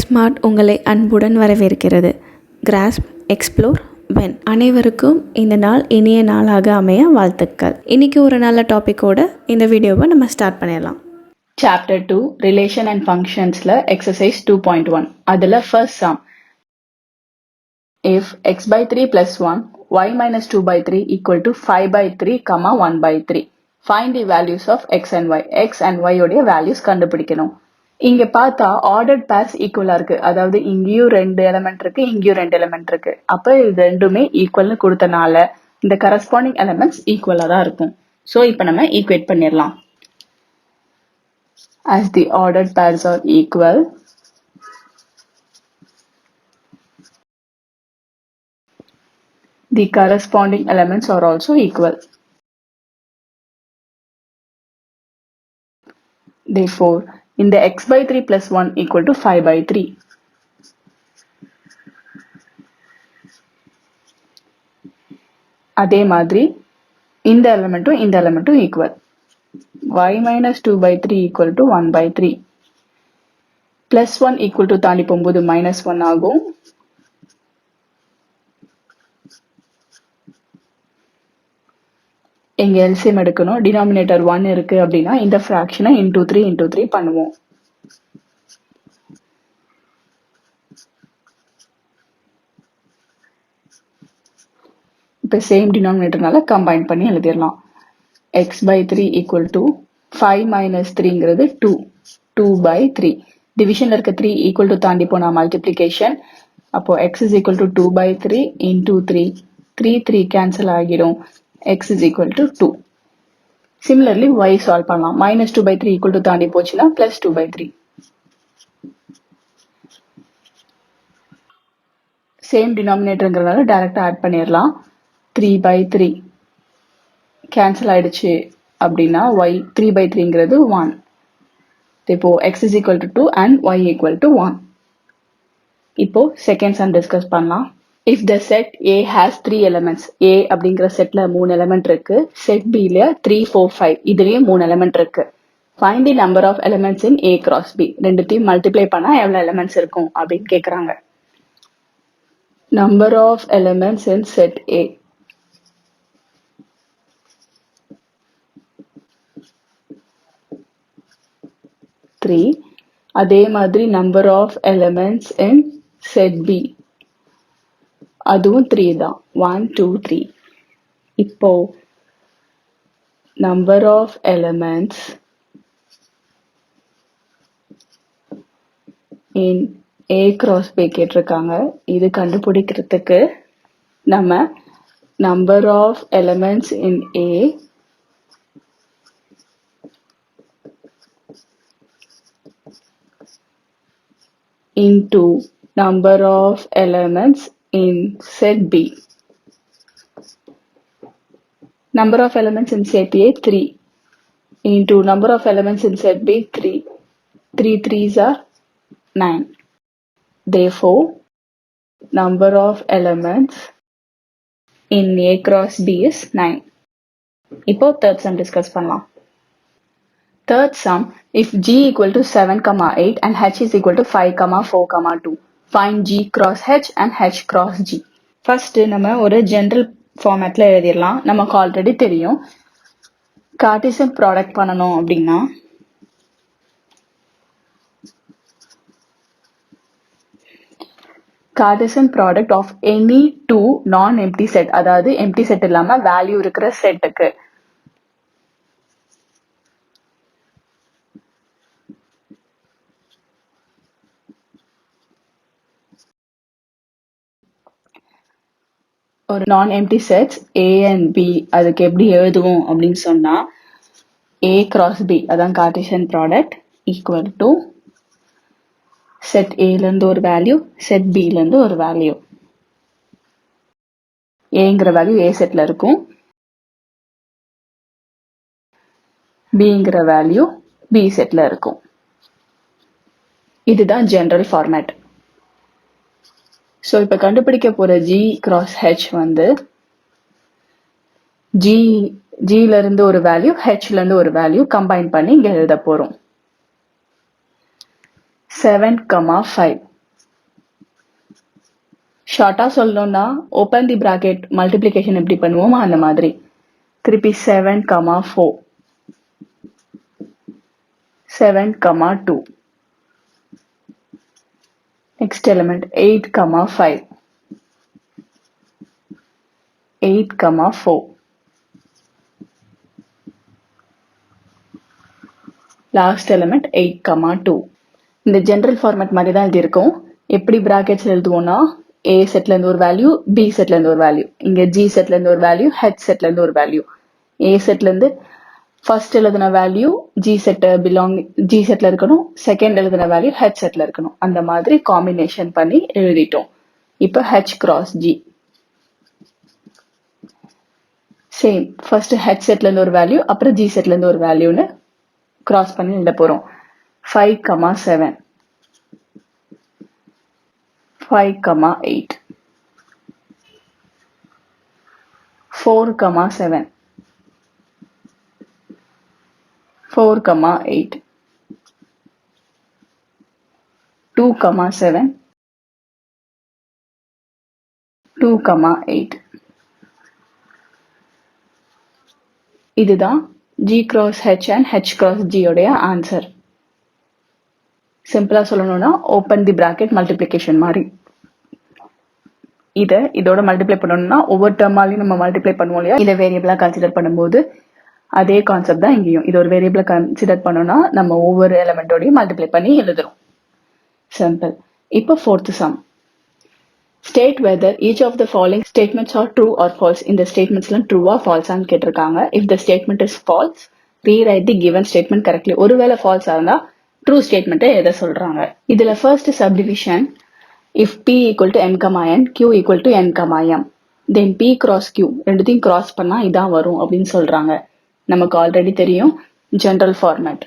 Smart உங்களை அன்புடன் வரவேற்கிறது. Grass, explore, when. அனைவருக்கும் இந்த நாள் இனிய நாளாக அமைய வாழ்த்துக்கள். இன்னைக்கு ஒரு நல்ல டாப்பிக்கோட இந்த வீடியோவை நம்ம ஸ்டார்ட் பண்ணிடலாம். சாப்டர் 2 ரிலேஷன் அண்ட் ஃபங்க்ஷன்ஸ்ல எக்ஸசைஸ் 2.1. அதுல first sum. If x by 3 plus 1 y minus 2 by 3 equal to 5 by 3 comma 1 by 3. Find the values of x and y. x and y உடைய வேல்யூஸ் கண்டுபிடிக்கணும். இங்க பார்த்தா ஆர்டர்ட் பேர்ஸ் ஈக்குவலா இருக்கு. அதாவது இங்கேயும் 2 எலிமெண்ட் இருக்கு, இங்கேயும் 2 எலிமெண்ட் இருக்கு. அப்ப இது ரெண்டுமே ஈக்குவல்னு கொடுத்தனால இந்த கரஸ்பாண்டிங் எலிமெண்ட்ஸ் ஈக்குவலா தான் இருக்கும். ஸோ இப்போ நம்ம ஈக்குவேட் பண்ணிடலாம். As the ordered pairs are equal, the corresponding elements are also equal. Therefore, in the x by 3 plus 1 equal to 5 by 3. அதே மாதிரி இந்த எலிமெண்ட்டும் equal. y minus 2 by 3 equal to 1 by 3. Plus 1 equal to தாண்டி போகும்போது minus 1 ஆகும். இங்க LCM எடுக்கணும். Denominator 1 இருக்கு அப்படின்னா இந்த ஃபிராக்ஷனை into 3 பண்ணுவோம். இப்போ சேம் டினாமினேட்டர்னால கம்பைன் பண்ணி எழுதிடலாம். x by 3 equal to 5 minus 3ங்கிறது 2 by 3. டிவிஷன்ல இருக்க 3 ஈக்குவல் டு தாண்டி போனா மல்டிப்ளிகேஷன். அப்போ x is equal to 2 by 3 into 3 cancel ஆகிடும். x is equal to 2. Similarly y solve பண்ணலாம். minus 2 by 3 equal to தாண்டி போச்சுன்னா plus 2 by 3. சேம் டினாமினேட்டர்ங்கிறதுனால டைரக்டா ஆட் பண்ணிடலாம். 3 by 3 கேன்சல் ஆயிடுச்சு அப்படின்னா y 3 by 3ங்கிறது 1. இப்போ x is equal to 2 and y equal to 1. இப்போ செகண்ட் சம் டிஸ்கஸ் பண்ணலாம். If the set A has 3 elements, A அப்படிங்கிற செட்ல 3 எலிமெண்ட் இருக்கு. செட் Bல 3, 4, 5 இதுலயும் 3 எலிமெண்ட் இருக்கு. Find the number of elements in A cross B. ரெண்டுத்தையும் multiply பண்ணா எவ்வளவு எலிமெண்ட்ஸ் இருக்கும் அப்படின்னு கேக்குறாங்க. Number of elements in set A. அதே மாதிரி number of elements in set B. அதுவும் 3 தான். 1, 2, 3. இப்போ number of elements in A cross B கேட்டிருக்காங்க. இது கண்டுபிடிக்கிறதுக்கு நம்ம number of elements in A into number of elements in set B. Number of elements in set A 3 into number of elements in set B 3. 3 3s are 9. Therefore, number of elements in A cross B is 9. இப்போ third sum discuss பண்ணலாம். Third sum, if G equal to 7, 8 and H is equal to 5, 4, 2. Find G cross H and H cross G. First நம்ம ஒரு general ஃபார்மேட்ல எழுதிடலாம். நமக்கு already தெரியும் Cartesian product பண்ணணும் அப்படின்னா Cartesian product of any 2 non empty set, அதாவது empty set இல்லாம value இருக்கிற செட்டுக்கு ஒரு non empty sets A and B அதுக்கு எப்படி எழுதுவோம் அப்படின்னு சொன்னா A cross B அதான் Cartesian product equal to set Aல இருந்து ஒரு வேல்யூ, செட் Bல இருந்து ஒரு வேல்யூ. Aங்கிற வேல்யூ A செட்ல இருக்கும், Bங்கிற வேல்யூ B செட்ல இருக்கும். இதுதான் ஜெனரல் ஃபார்மேட். ஸோ இப்போ கண்டுபிடிக்க போற G cross H வந்து Gல இருந்து ஒரு வேல்யூ, Hல இருந்து ஒரு வேல்யூ கம்பைன் பண்ணி இங்க எழுத போறோம். 7, 5. ஷார்ட்டா சொல்லணும்னா ஓப்பன் தி பிராக்கெட் மல்டிப்ளிகேஷன் எப்படி பண்ணுவோமோ அந்த மாதிரி. திருப்பி 7, 4. 7, 2. Next element 8, 5. 8, 4. Last element 8, 2. இந்த ஜெனரல் ஃபார்மேட் மாதிரி தான் இது இருக்கும். எப்படி பிராக்கெட்ஸ் எழுதுவோம்னா A செட்ல இருந்து ஒரு வேல்யூ, B செட்ல இருந்து ஒரு வேல்யூ, இங்க G செட்ல இருந்து ஒரு வேல்யூ, H செட்ல இருந்து ஒரு வேல்யூ. A செட்ல இருந்து ஃபர்ஸ்ட் எழுதின வேல்யூ G செட்ல இருக்கணும், செகண்ட் எழுதின வேல்யூ H செட்ல இருக்கணும். அந்த மாதிரி காம்பினேஷன் பண்ணி எழுதிட்டோம். இப்போ H cross G. Same first H செட்ல இருந்து ஒரு வேல்யூ, அப்புறம் G செட்ல இருந்து ஒரு வேல்யூன்னு கிராஸ் பண்ணி எழுத போறோம். 5, 7. 5, 8. 4, 7. 4, 8. 2, 7. 2, 8. இதுதான் G cross H and H cross G உடைய ஆன்சர். சிம்பிளா சொல்லணும்னா ஓப்பன் தி பிராக்கெட் மல்டிப்ளிகேஷன் மாதிரி. இதோட மல்டிப்ளை பண்ணணும்னா ஒவ்வொரு டேர்மாலையும் நம்ம மல்டிப்ளை பண்ணுவோம் இல்லையா, இதை வேரியபிளா கன்சிடர் பண்ணும்போது அதே கான்செப்ட் தான் இங்கேயும். இது ஒரு வேரியபிளா கன்சிடர் பண்ணோம்னா நம்ம ஒவ்வொரு எலிமெண்டோடையும் மல்டிப்ளை பண்ணி எழுதுறோம். சிம்பிள். இப்போ fourth some. State whether each of the following statements are true or false. இந்த ஸ்டேட்மெண்ட்ஸ்லாம் ட்ரூவா ஃபால்ஸான்னு கேட்டிருக்காங்க. If the statement is false, rewrite the given statement correctly. ஒருவேளை ஃபால்ஸா இருந்தா ட்ரூ ஸ்டேட்மெண்ட்டை எதை சொல்றாங்க. இதுல first subdivision, if p equal to n, n, q equal to n, m, then p cross q ரெண்டுத்தையும் cross பண்ணா இதான் வரும் அப்படின்னு சொல்றாங்க. நமக்கு ஆல்ரெடி தெரியும் ஜெனரல் ஃபார்மேட்.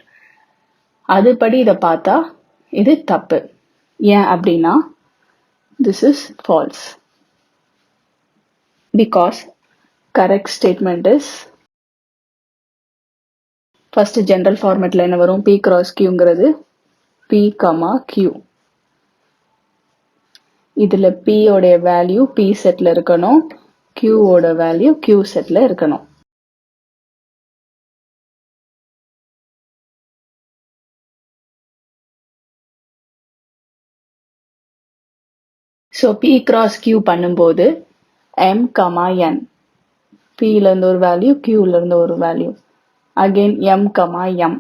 அதுபடி இதை பார்த்தா இது தப்பு. ஏன் அப்படின்னா this is false because correct statement is first general formatல என்ன வரும், p cross qங்கிறது p, q. இதுல p உடைய வேல்யூ p செட்ல இருக்கணும், q ஓட வேல்யூ q செட்ல இருக்கணும். ஸோ p cross q பண்ணும்போது m, n, p ல இருந்து ஒரு வேல்யூ, q ல இருந்து ஒரு value, again m, m, n,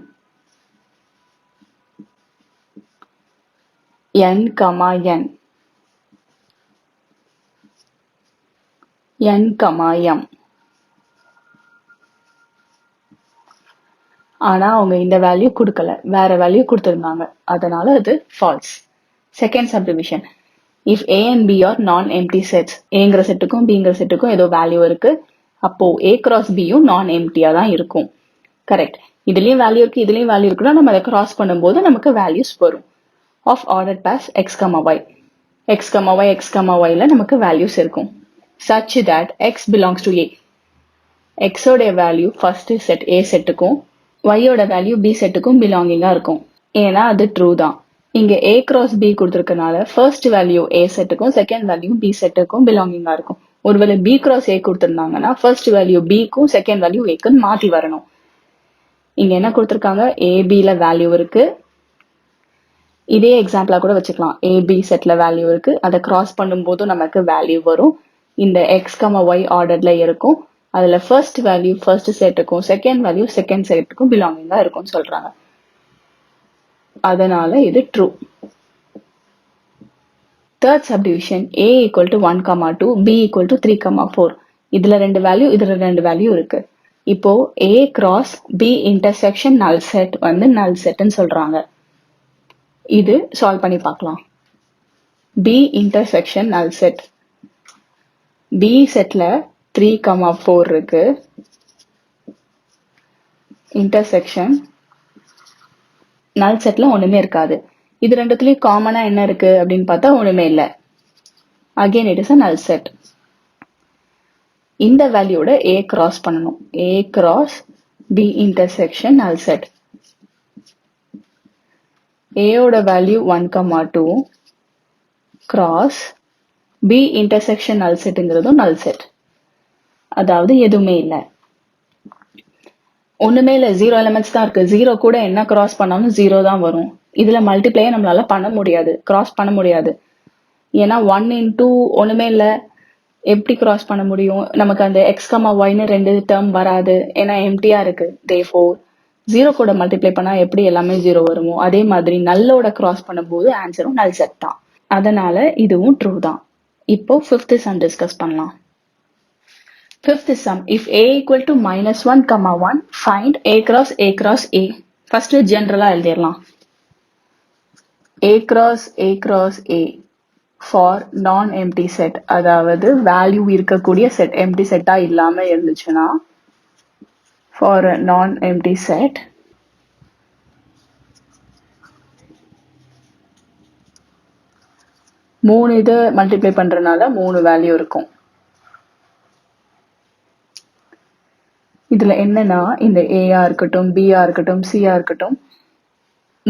m. ஆனா அவங்க இந்த வேல்யூ கொடுக்கல, வேற வேல்யூ கொடுத்திருந்தாங்க, அதனால அது false. Second subdivision, if a and b are non-empty sets, ஏங்கிற செட்டுக்கும் பிங்கிற செட்டுக்கும் ஏதோ வேல்யூ இருக்கு, அப்போ a cross bயும் நான் எம்டியா தான் இருக்கும். கரெக்ட். இதுலயும் வேல்யூ இருக்கு, இதுலயும் வேல்யூ இருக்குன்னா நம்ம அதை கிராஸ் பண்ணும்போது நமக்கு வேல்யூஸ் வரும். Of order pairs x, y. x, y, x, yல நமக்கு வேல்யூஸ் இருக்கும். such that x belongs to a. x ஓட வேல்யூ ஃபர்ஸ்ட் செட் a செட்டுக்கும், y ஓட வேல்யூ b செட்டுக்கும் பிலாங்கிங்கா இருக்கும். ஏன்னா அது ட்ரூ தான். இங்க a cross b கொடுத்திருக்கனால ஃபர்ஸ்ட் வேல்யூ a செட்டுக்கும், செகண்ட் வேல்யூ b செட்டுக்கும் பிலாங்கிங்கா இருக்கும். ஒருவேளை b cross a கொடுத்திருந்தாங்கன்னா ஃபர்ஸ்ட் வேல்யூ b க்கும் செகண்ட் வேல்யூ a க்கும் மாத்தி வரணும். இங்க என்ன கொடுத்திருக்காங்க, a b ல வேல்யூ இருக்கு. இதே எக்ஸாம்பிளா கூட வச்சுக்கலாம். a b செட்ல வேல்யூ இருக்கு, அதை கிராஸ் பண்ணும்போது நமக்கு வேல்யூ வரும். இந்த x, y ஆர்டர்ல இருக்கும். அதுல ஃபர்ஸ்ட் வேல்யூ ஃபர்ஸ்ட் செட்டுக்கும், செகண்ட் வேல்யூ செகண்ட் செட்டுக்கும் பிலாங்கிங்கா இருக்கும்னு சொல்றாங்க. அதனால இது true. Third subdivision, a equal to 1, 2, b equal to 3, 4. இதுல ரெண்டு வேல்யூ, இதுல ரெண்டு வேல்யூ இருக்கு. இப்போ a cross b intersection null set வந்து null setன்னு சொல்றாங்க. இது சால்வ் பண்ணி பார்க்கலாம். b intersection null set, b செட்ல 3, 4 இருக்கு. இன்டர்செக்ஷன் null செட்ல ஒண்ணுமே இருக்காது. இது ரெண்டுத்துலயும் காமனா என்ன இருக்கு அப்படின்னு பார்த்தா ஒண்ணுமே இல்லை. Again it is a null set. இந்த வேல்யூட a கிராஸ் பண்ணணும். a cross b intersection null set. ஏயோட value 1,2 cross B intersection null செட்டுங்கிறதும் நல் செட், அதாவது எதுவுமே இல்லை, ஒண்ணுமே இல்லை, 0 எலிமெண்ட்ஸ் தான் இருக்கு. 0 கூட என்ன கிராஸ் பண்ணாலும் 0 தான் வரும். இதுல மல்டிப்ளையே நம்மளால பண்ண முடியாது, கிராஸ் பண்ண முடியாது. ஏன்னா 1 into ஒண்ணுமே இல்லை, எப்படி கிராஸ் பண்ண முடியும்? நமக்கு அந்த x, yன்னு 2 டேர்ம் வராது, ஏன்னா எம்டியா இருக்கு. therefore 0 கூட மல்டிப்ளை பண்ணா எப்படி எல்லாமே 0 வருமோ அதே மாதிரி நல்லோட கிராஸ் பண்ணும்போது ஆன்சரும் நல் செட் தான். அதனால இதுவும் ட்ரூ தான். இப்போ ஃபிஃப்த் சம் டிஸ்கஸ் பண்ணலாம். Fifth sum, if a equal to -1, 1, find a cross a. First general எழுதிடலாம். a cross a for non-empty set, அதாவது வேல்யூ இருக்கக்கூடிய செட், empty செட்டா இல்லாம இருந்துச்சுன்னா for a non-empty set மூணு இது மல்டிப்ளை பண்றதுனால 3 வேல்யூ இருக்கும். இதுல என்னன்னா இந்த ஏயா இருக்கட்டும், பியா இருக்கட்டும், சியா இருக்கட்டும்,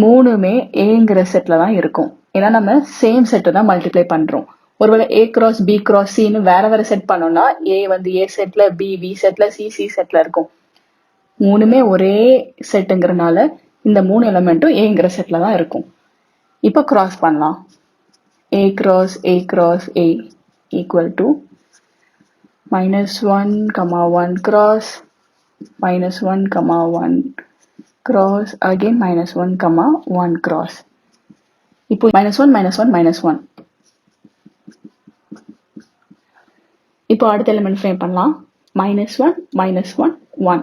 மூணுமே ஏங்கிற செட்ல தான் இருக்கும். ஏன்னா நம்ம சேம் செட்டை தான் மல்டிப்ளை பண்றோம். ஒருவேளை ஏ கிராஸ் பி கிராஸ் சின்னு வேற வேற செட் பண்ணோம்னா ஏ வந்து ஏ செட்ல, பி பி செட்ல, சி சி செட்ல இருக்கும். மூணுமே ஒரே செட்டுங்கிறனால இந்த 3 எலிமெண்ட்டும் ஏங்கிற செட்ல தான் இருக்கும். இப்போ கிராஸ் பண்ணலாம். A cross A equal to -1, 1 cross -1, 1 cross again -1, 1 cross. இப்போ -1, -1. இப்போ அடுத்த எலிமெண்ட் ஃப்ரேம் பண்ணலாம். -1, -1, 1.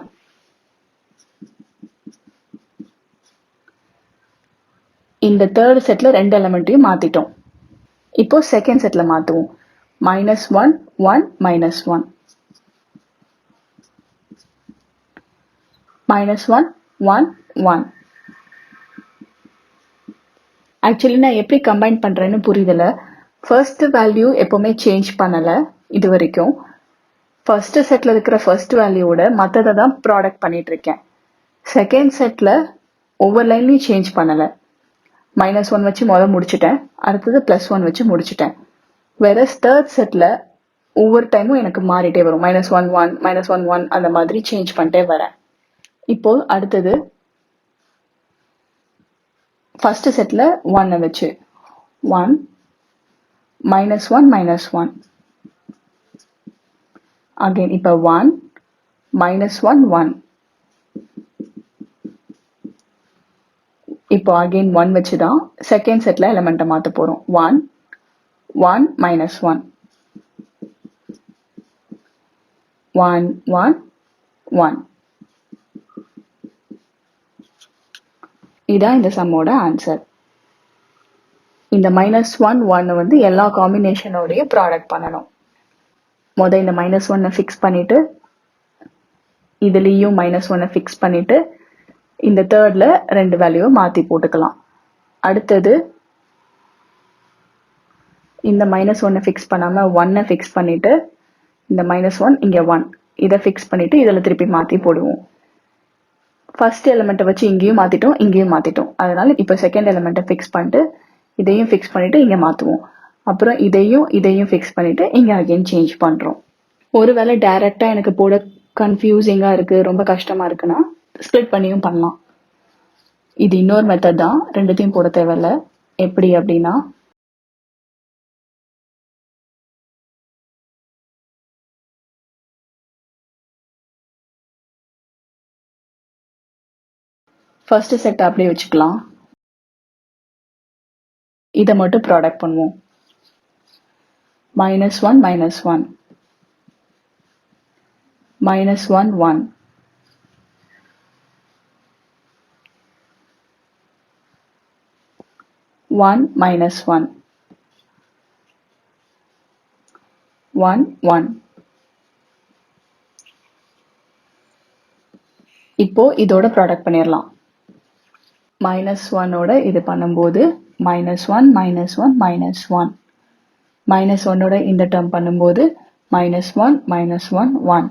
இந்த தேர்ட் செட்ல 2 எலிமெண்ட்டையும் மாத்திட்டோம். இப்போ செகண்ட் செட்ல மாத்துவோம். -1, 1, -1. -1, 1, 1. ஆக்சுவலி நான் எப்படி கம்பைன் பண்றேன்னு புரியுதுல. ஃபர்ஸ்ட் வேல்யூ எப்பவுமே சேஞ்ச் பண்ணல இது வரைக்கும். ஃபர்ஸ்ட் செட்ல இருக்கிற ஃபர்ஸ்ட் வேல்யூவோட மற்றதை தான் ப்ராடக்ட் பண்ணிட்டு இருக்கேன். செகண்ட் செட்ல ஒவ்வொரு லைன்லையும் சேஞ்ச் பண்ணல. -1 வச்சு முடிச்சிட்டேன், அடுத்தது +1 வச்சு முடிச்சிட்டேன். வேற தேர்ட் செட்ல ஒவ்வொரு டைமும் எனக்கு மாறிட்டே வரும். -1, 1, -1, 1 அந்த மாதிரி சேஞ்ச் பண்ணிட்டே வரேன். இப்போ அடுத்தது ஃபர்ஸ்ட் செட்ல 1 வச்சு 1, -1, -1. அகைன் இப்போ 1, -1, 1. இப்போ அகைன் 1 வச்சு தான் செகண்ட் செட்ல எலிமெண்ட்டை மாற்ற போறோம். 1, 1, -1. 1, 1, 1. இதான் இந்த சம்மோட ஆன்சர். இந்த -1, 1 வந்து எல்லா காம்பினேஷனோடைய ப்ராடக்ட் பண்ணணும். இந்த -1 ஃபிக்ஸ் பண்ணிட்டு இதுலயும் -1 ஃபிக்ஸ் பண்ணிட்டு இந்த தேர்ட்ல 2 வேல்யூவை மாத்தி போட்டுக்கலாம். அடுத்தது இந்த -1 ஃபிக்ஸ் பண்ணாம 1 ஃபிக்ஸ் பண்ணிட்டு இந்த -1 இங்க 1 இதை ஃபிக்ஸ் பண்ணிட்டு இதுல திருப்பி மாத்தி போடுவோம். ஃபர்ஸ்ட் எலிமெண்ட்டை வச்சு இங்கேயும் மாத்திட்டோம், இங்கேயும் மாத்திட்டோம். அதனால இப்போ செகண்ட் எலிமெண்ட்டை ஃபிக்ஸ் பண்ணிட்டு இதையும் ஃபிக்ஸ் பண்ணிட்டு இங்க மாத்துவோம். அப்புறம் இதையும் ஃபிக்ஸ் பண்ணிட்டு இங்க அகைன் சேஞ்ச் பண்றோம். ஒருவேளை டைரக்டா எனக்கு போட கன்ஃபியூசிங்கா இருக்கு, ரொம்ப கஷ்டமா இருக்குன்னா ஸ்ப்ளிட் பண்ணியும் பண்ணலாம். இது இன்னொரு மெத்தட் தான், ரெண்டுத்தையும் போட தேவையில்ல. எப்படி அப்படின்னா ஃபர்ஸ்ட் செட் அப்படியே வச்சுக்கலாம். இதை மட்டும் ப்ராடக்ட் பண்ணுவோம். -1, -1, -1, -1, 1, -1, 1, 1. இப்போ இதோட ப்ராடக்ட் பண்ணிடலாம். -1ஓட இது பண்ணும்போது -1, -1, -1. -1ஓட இந்த டேர்ம் பண்ணும்போது -1, -1, 1.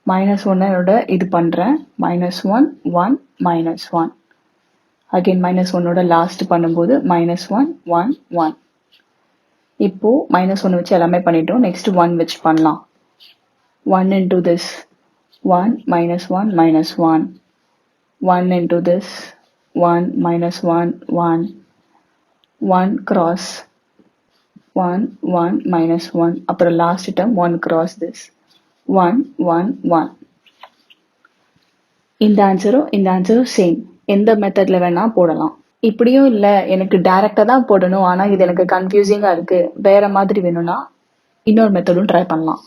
-1ஓட இது பண்றேன், -1, 1, -1. அகைன் -1 ஓட லாஸ்ட் பண்ணும்போது -1 1 1. இப்போ -1 வச்சு எல்லாமே பண்ணிட்டோம். நெக்ஸ்ட் 1 வச்சு பண்ணலாம். 1 into this 1 -1 -1 1 into this 1 -1 1 1 cross 1 1 -1 அப்புறம் லாஸ்ட் டேர்ம் 1 cross this 1 1 1. இந்த ஆன்சரும் சேம். எந்த மெத்தட்ல வேணா போடலாம். இப்படியும் இல்ல எனக்கு டைரக்டா தான் போடணும், ஆனா இது எனக்கு கன்ஃபியூசிங்கா இருக்கு, வேற மாதிரி வேணும்னா இன்னொரு மெத்தடும் ட்ரை பண்ணலாம்.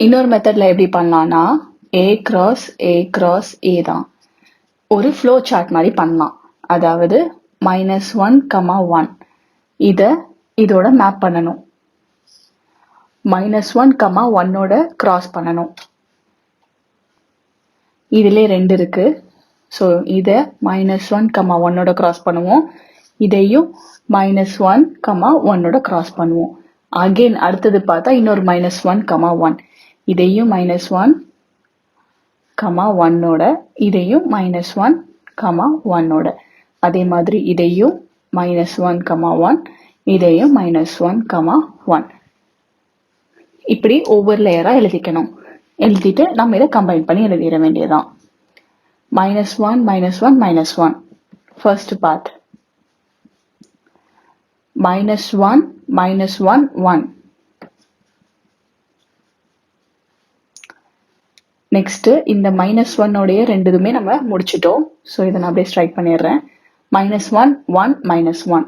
இன்னொரு மெத்தட்ல எப்படி பண்ணலாம்னா A cross A cross A தான். ஒரு ஃப்ளோ சார்ட் மாதிரி பண்ணலாம். அதாவது -1, 1 இதோட மேப் பண்ணணும். -1, 1ஓட கிராஸ் பண்ணணும். இதுல 2 இருக்கு. ஸோ இதை -1, 1ஓட கிராஸ் பண்ணுவோம். இதையும் -1, 1ஓட கிராஸ் பண்ணுவோம். அகெயின் அடுத்தது பார்த்தா இன்னொரு -1, 1 இதையும் -1, 1ஓட இதையும் -1, 1ஓட அதே மாதிரி இதையும் -1, 1 இதையும் -1, 1 இப்படி ஒவ்வொரு லேயரா எழுதிக்கணும். எழுதிட்டு நம்ம இதை கம்பைன் பண்ணி எழுதிட வேண்டியதான். -1 -1 -1 first part, -1 -1 1. நெக்ஸ்ட் இந்த -1 உடைய ரெண்டுமே நம்ம முடிச்சிட்டோம். ஸோ இதை நான் அப்படியே ஸ்ட்ரைக் பண்ணிடுறேன். -1 1 -1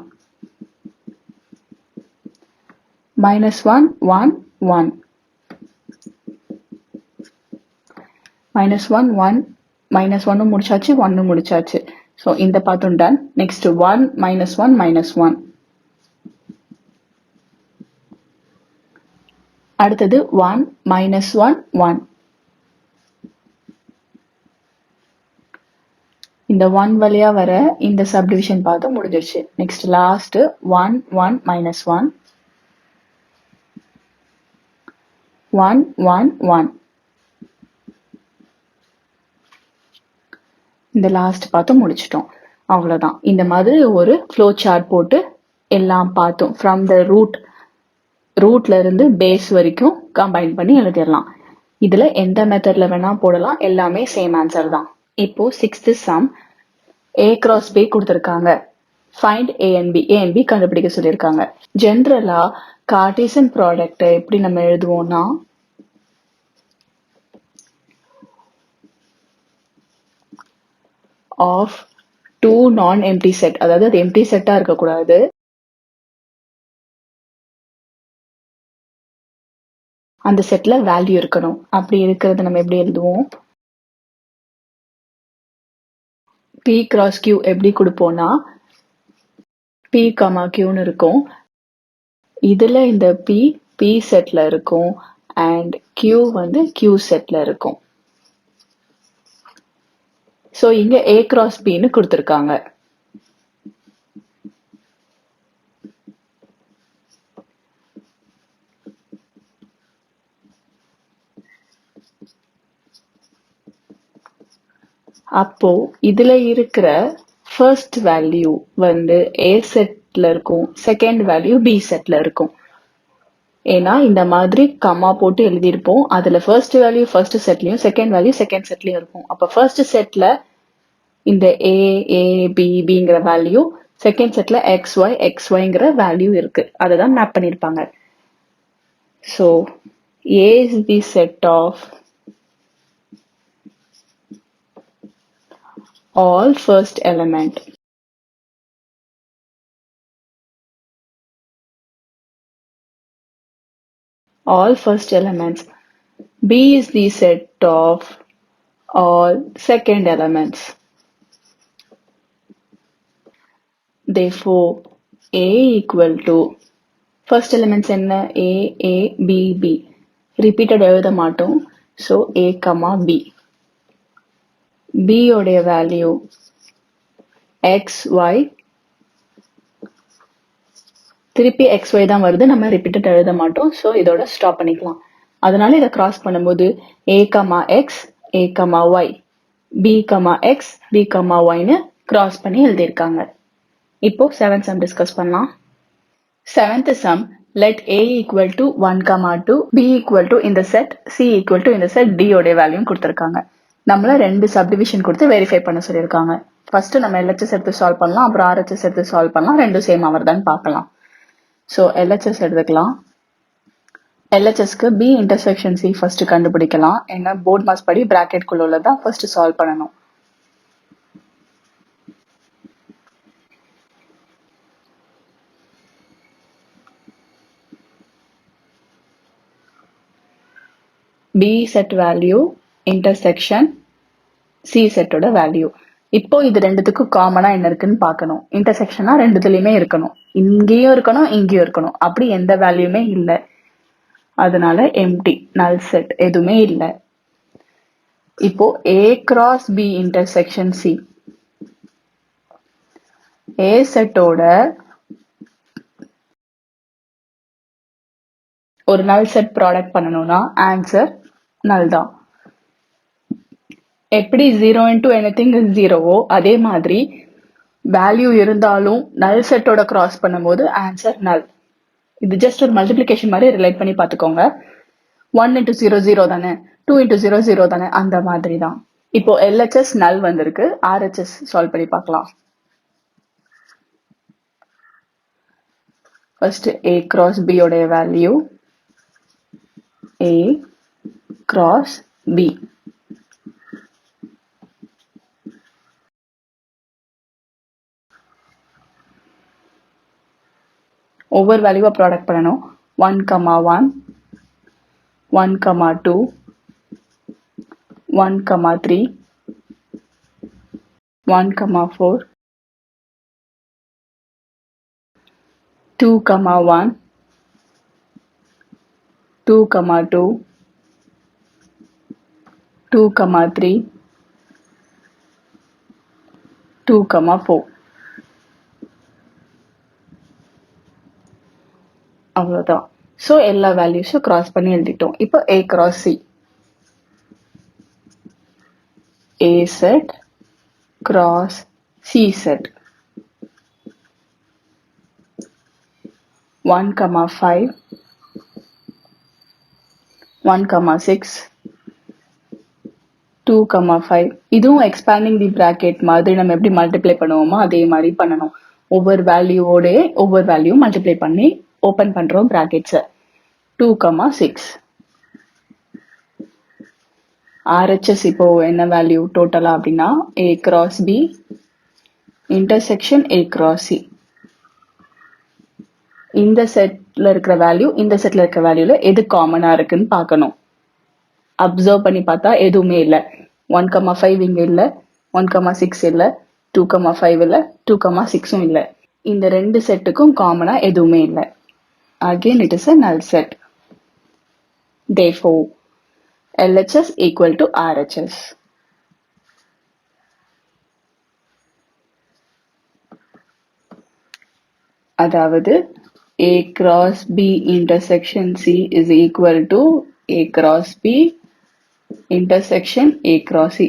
-1 1 1 -1 1 -1 முடிச்சாச்சு, 1 முடிச்சாச்சு. ஸோ இந்த பார்த்தும் டன். நெக்ஸ்ட் 1 -1 -1. அடுத்தது 1 -1 1. இந்த 1 வழியா வர இந்த சப்டிவிஷன் பார்த்து முடிஞ்சிருச்சு. Next last 1 1 -1 1 1 1. இந்த லாஸ்ட் பார்த்து முடிச்சிட்டோம். அவ்வளவுதான். இந்த மாதிரி ஒரு ஃப்ளோ சார்ட் போட்டு எல்லாம் பார்த்தோம் ஃப்ரம் த ரூட்ல இருந்து பேஸ் வரைக்கும் கம்பைன் பண்ணி எழுதிடலாம். இதுல எந்த மெத்தட்ல வேணா போடலாம், எல்லாமே சேம் ஆன்சர் தான். இப்போ 6th sum A cross B கொடுத்திருக்காங்க. ஃபைண்ட் A and B கண்டுபிடிக்க சொல்லியிருக்காங்க. ஜென்ரலா கார்டீசியன் ப்ராடக்ட் எப்படி நம்ம எழுதுவோம்னா of two non-empty set, அதாவது அது empty set இருக்கக்கூடாது. அந்த செட்ல வேல்யூ இருக்கணும். அப்படி இருக்கிறது நம்ம எப்படி எழுதுவோம்? P cross Q எப்படி கொடுப்போம்னா P, Qன்னு இருக்கும். இதுல இந்த P செட்ல இருக்கும் and Q வந்து Q செட்ல இருக்கும். ஸோ இங்க A cross Bன்னு கொடுத்துருக்காங்க. அப்போ இதுல இருக்கிற ஃபர்ஸ்ட் வேல்யூ வந்து A செட்ல இருக்கும், செகண்ட் வேல்யூ B செட்ல இருக்கும். ஏன்னா இந்த மாதிரி கம்மா போட்டு எழுதியிருப்போம். அதுல ஃபர்ஸ்ட் வேல்யூ ஃபர்ஸ்ட் செட்லயும் செகண்ட் வேல்யூ செகண்ட் செட்லயும் இருக்கும். அப்ப ஃபர்ஸ்ட் செட்ல இந்த பிங்கிற வேல்யூ, செகண்ட் செட்ல XYங்கிற வேல்யூ இருக்கு. அததான் மேப் பண்ணிருப்பாங்க. So A is the set of all first element. All first elements. B is the set of all second elements. Therefore, A equal to first elements என்ன? A, B. Repeated எழுத மாட்டோம். So, A, B. B உடைய value XY. திருப்பி XY தான் வருது, நம்ம repeated எழுத மாட்டோம். ஸோ இதோட ஸ்டாப் பண்ணிக்கலாம். அதனால இதை கிராஸ் பண்ணும்போது A, X, A, Y. b, x, b, yன்னு கிராஸ் பண்ணி எழுதியிருக்காங்க. இப்போ 7th sum டிஸ்கஸ் பண்ணலாம். 7th sum, let a equal to 1, 2, b equal to இந்த செட், c equal to இந்த செட், d உடைய வேல்யூ கொடுத்திருக்காங்க. நம்மள ரெண்டு சப்டிவிஷன் கொடுத்து வெரிஃபை பண்ண சொல்லியிருக்காங்க. ஃபர்ஸ்ட் நம்ம LHS எடுத்து சால்வ் பண்ணலாம், அப்புறம் RHS எடுத்து சால்வ் பண்ணலாம். ரெண்டும் சேம் ஆவறதான்னு பார்க்கலாம். ஸோ LHS எடுத்துக்கலாம். LHSக்கு b intersection c ஃபர்ஸ்ட் கண்டுபிடிக்கலாம். ஏன்னா போர்ட் மாஸ் படி பிராக்கெட் குள்ள உள்ளதான் ஃபர்ஸ்ட் சால்வ் பண்ணணும். b set value intersection c செட்டோட வேல்யூ. இப்போ இது ரெண்டுத்துக்கும் காமனா என்ன இருக்குன்னு பார்க்கணும். இன்டர்செக்ஷனா ரெண்டுத்துலயுமே இருக்கணும், இங்கேயும் இருக்கணும் இங்கேயும் இருக்கணும். அப்படி எந்த வேல்யூமே இல்லை, அதனால எம்டி நல் செட் எதுவுமே இல்லை. இப்போ a cross b intersection c, a செட்டோட ஒரு நல் செட் ப்ராடக்ட் பண்ணணும்னா ஆன்சர் நல் தான். எப்படி 0 into anything is 0வோ அதே மாதிரி வேல்யூ இருந்தாலும் நல் செட்டோட கிராஸ் பண்ணும்போது ஆன்சர் நல். இது ஜஸ்ட் ஒரு மல்டிப்ளிகேஷன் மாதிரி ரிலேட் பண்ணி பார்த்துக்கோங்க. 1 into 0 0 தானே, 2 into 0 0 தானே, அந்த மாதிரி தான். இப்போ LHS நல் வந்திருக்கு, RHS சால்வ் பண்ணி பார்க்கலாம். ஃபர்ஸ்ட் a cross b உடைய வேல்யூ a cross b. ஒவ்வொரு வேல்யூவா ப்ராடக்ட் பண்ணணும். 1, 1, 1, 2, 1, 3, 1, 4, 2, 1, 2, 2, 2, 3, 2, 4. அவ்வளோதான். ஸோ எல்லா வேல்யூஸும் கிராஸ் பண்ணி எழுதிட்டோம். இப்போ a cross c, a set cross c set. 1, 5, 1, 6, 2, 5. இதுவும் எக்ஸ்பேண்டிங் தி பிராக்கெட் மாதிரி நம்ம எப்படி மல்டிப்ளை பண்ணுவோமோ அதே மாதிரி பண்ணணும். ஒவ்வொரு வேல்யூவோட ஒவ்வொரு வேல்யூ மல்டிப்ளை பண்ணி ஓபன் பண்றோம் பிராக்கெட்ஸை. 2, 6. RHS இப்போ என்ன வேல்யூ டோட்டலா அப்படின்னா a cross b intersection a cross c. இந்த செட்ல இருக்கிற வேல்யூ இந்த செட்ல இருக்கிற வேல்யூல எது காமனா இருக்குன்னு பார்க்கணும். அப்சர்வ் பண்ணி பார்த்தா எதுவுமே இல்லை. 1, 5 இங்க இல்ல, 1, 6 இல்ல, 2, 5 இல்ல, 2, 6 இல்ல. இந்த ரெண்டு செட்டுக்கும் காமனா எதுவுமே இல்லை. Again it is a null set. Therefore LHS equal to RHS. அதாவது a cross b intersection c is equal to a cross b intersection a cross c.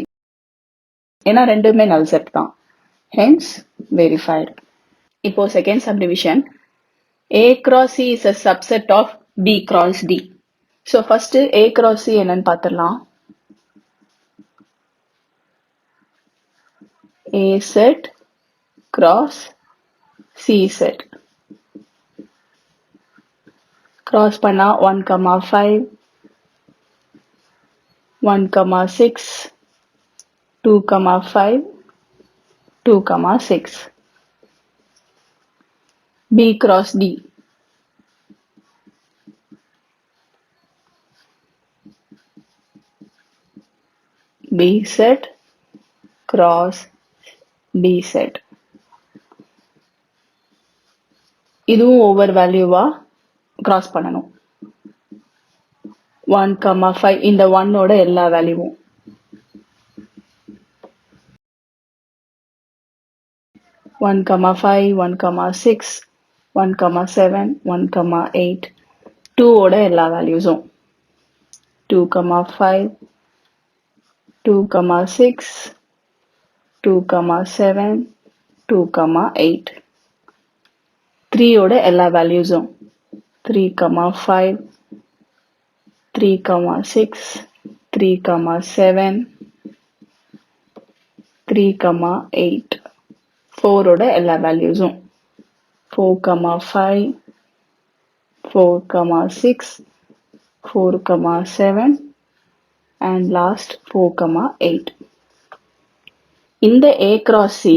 ஏன்னா ரெண்டுமே null set தான். Hence verified. இப்போ second subdivision, a cross c is a subset of b cross d. So first a cross c என்னன்னு பார்த்துடலாம். a set cross c set. cross பண்ணா 1, 5, 1, 6, 2, 5, 2, 6. b cross d. b set cross d set. இதுவும் ஒவ்வொரு வேல்யூவா cross பண்ணணும். 1, 5 இந்த 1 ஓட எல்லா வேல்யூவும் 1, 5, 1, 6, 1, 7, 1, 8, 2 ஓட எல்லா வேல்யூஸும் 2, 5, 2,6, 2,7, 2,8. 3 ஓட எல்லா வேல்யூஸும் 3,5, 3,6, 3,7, 3,8. 4 ஓட எல்லா வேல்யூஸும் 4,5, 4,6, 4,7 and last 4,8. இந்த A cross C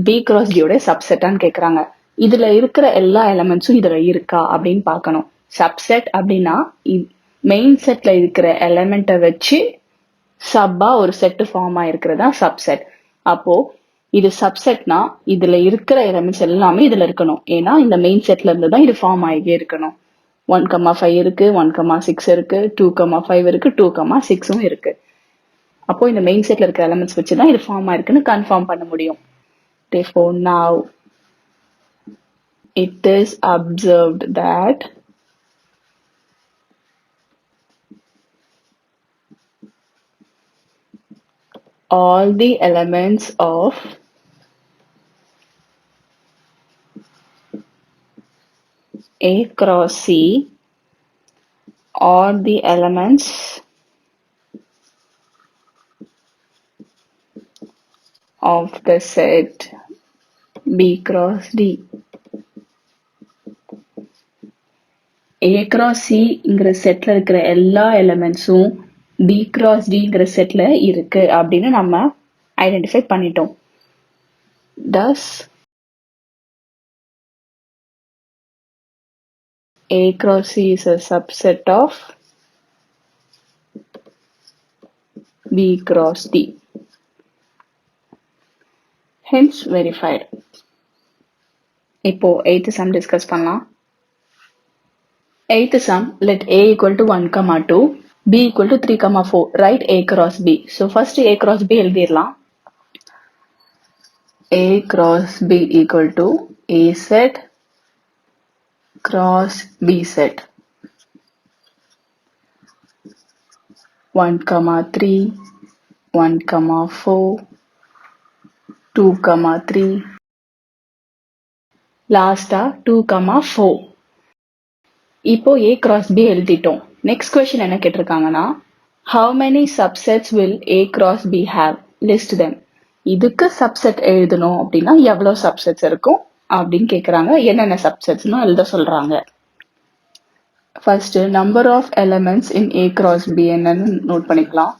B cross D ஓட சப்செட்டான்னு கேக்குறாங்க. இதுல இருக்கிற எல்லா எலமெண்ட்ஸும் இதுல இருக்கா அப்படின்னு பார்க்கணும். சப்செட் அப்படின்னா மெயின் செட்ல இருக்கிற எலமெண்ட்டை வச்சு சப்பா ஒரு செட்டு ஃபார்ம் ஆயிருக்கிறதா சப்செட். அப்போ இது சப்செட்னா இதுல இருக்கிற எலமெண்ட்ஸ் எல்லாமே இதுல இருக்கணும். ஏன்னா இந்த மெயின் செட்ல இருந்து தான் இது ஃபார்ம் ஆகியே இருக்கணும். 1,5 இருக்கு, 1,6 இருக்கு, 2,5 இருக்கு, 2,6 இருக்கு. அப்போ இந்த மெயின் செட்ல இருக்கிற எலமெண்ட்ஸ் வச்சு தான் இது ஃபார்ம் ஆயிருக்குன்னு கன்ஃபார்ம் பண்ண முடியும். Therefore, now it is observed that all the elements of A cross C are the elements of the set B cross D. A cross C ங்கிற செட்ல இருக்கிற எல்லா எலமெண்ட்ஸும் B cross D ங்கிற செட்ல இருக்கு அப்படின்னு நம்ம ஐடென்டிஃபை பண்ணிட்டோம். Thus, A cross C is a subset of B cross D. Hence verified. இப்போ 8th sum discuss பண்ணலாம். 8th sum, let A equal to 1,2, B equal to 3,4. Write A cross B. So first A cross B எழுதிடலாம். A cross B equal to A set cross B set. 1,3, 1,4, 2,3, லாஸ்டா 2,4. இப்போ A cross B எழுதிட்டோம். Next question என்ன கேட்டிருக்காங்கன்னா, how many subsets will A cross B have? List them. இதுக்கு subset எழுதணும் அப்படின்னா எவ்வளவு சப்செட்ஸ் இருக்கும் அப்படின்னு கேக்குறாங்க. என்னென்ன சப்செட்ஸ்னு எழுத சொல்றாங்க. First number of elements in A cross B என்னன்னு நோட் பண்ணிக்கலாம்.